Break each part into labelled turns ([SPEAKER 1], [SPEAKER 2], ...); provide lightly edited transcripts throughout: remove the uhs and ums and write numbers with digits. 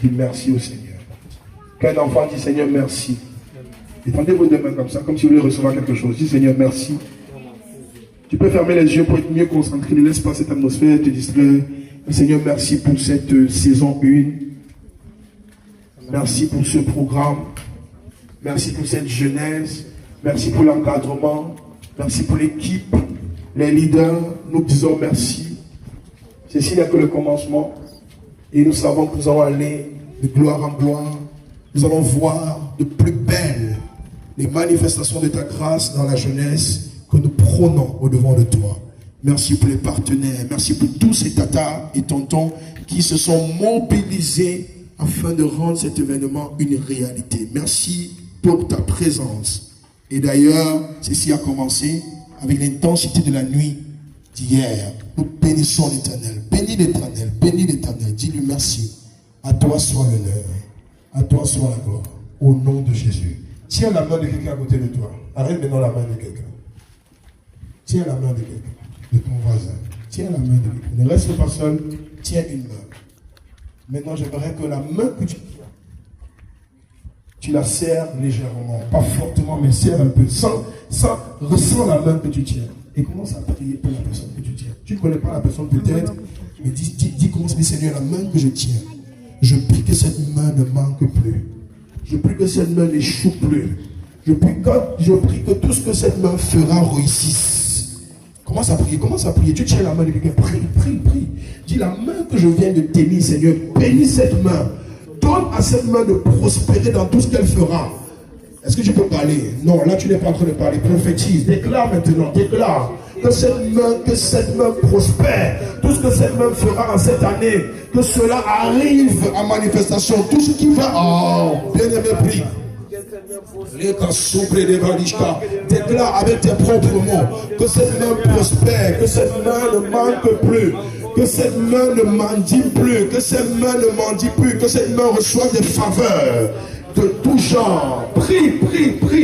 [SPEAKER 1] Dis merci au Seigneur. Qu'un enfant dit Seigneur, merci. Étendez vos deux mains comme ça, comme si vous voulez recevoir quelque chose. Dis Seigneur, merci. Tu peux fermer les yeux pour être mieux concentré. Ne laisse pas cette atmosphère te distraire. Seigneur, merci pour cette saison 1. Merci pour ce programme. Merci pour cette jeunesse. Merci pour l'encadrement. Merci pour l'équipe. Les leaders, nous disons merci. Ceci n'est que le commencement. Et nous savons que nous allons aller de gloire en gloire. Nous allons voir de plus belles les manifestations de ta grâce dans la jeunesse que nous prônons au-devant de toi. Merci pour les partenaires. Merci pour tous ces tatas et tontons qui se sont mobilisés afin de rendre cet événement une réalité. Merci pour ta présence. Et d'ailleurs, ceci a commencé avec l'intensité de la nuit d'hier. Nous bénissons l'Éternel. Bénis l'Éternel. Bénis l'Éternel. Dis-lui merci. À toi soit l'honneur. À toi soit la gloire. Au nom de Jésus. Tiens la main de quelqu'un à côté de toi. Arrête maintenant la main de quelqu'un. Tiens la main de quelqu'un. De ton voisin. Tiens la main de quelqu'un. Ne reste pas seul. Tiens une main. Maintenant, j'aimerais que la main que tu la serres légèrement. Pas fortement, mais serre un peu. Ressens la main que tu tiens. Et commence à prier pour la personne que tu tiens. Tu ne connais pas la personne peut-être, mais dis commence, dis Seigneur, la main que je tiens. Je prie que cette main ne manque plus. Je prie que cette main n'échoue plus. Je prie que tout ce que cette main fera réussisse. Commence à prier. Tu tiens la main de quelqu'un. Prie. Dis la main que je viens de tenir, Seigneur, bénis cette main. Donne à cette main de prospérer dans tout ce qu'elle fera. Est-ce que tu peux parler? Non, là tu n'es pas en train de parler. Prophétise, déclare maintenant, déclare que cette main prospère. Tout ce que cette main fera en cette année, que cela arrive en manifestation. Tout ce qui va, bien-aimé, prie. Déclare avec tes propres mots que cette main prospère, que cette main ne manque plus, que cette main ne mendie plus, que cette main ne mendie plus, que cette main reçoive des faveurs de tout genre. Prie,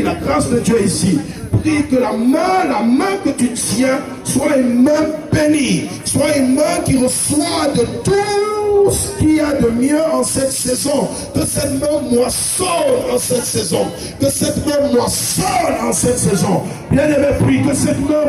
[SPEAKER 1] la grâce de Dieu est ici. Prie que la main que tu tiens soit une main bénie, soit une main qui reçoit de tout ce qu'il y a de mieux en cette saison. Que cette main moissonne en cette saison. Que cette main moissonne en cette saison. Bien aimé, prie que cette main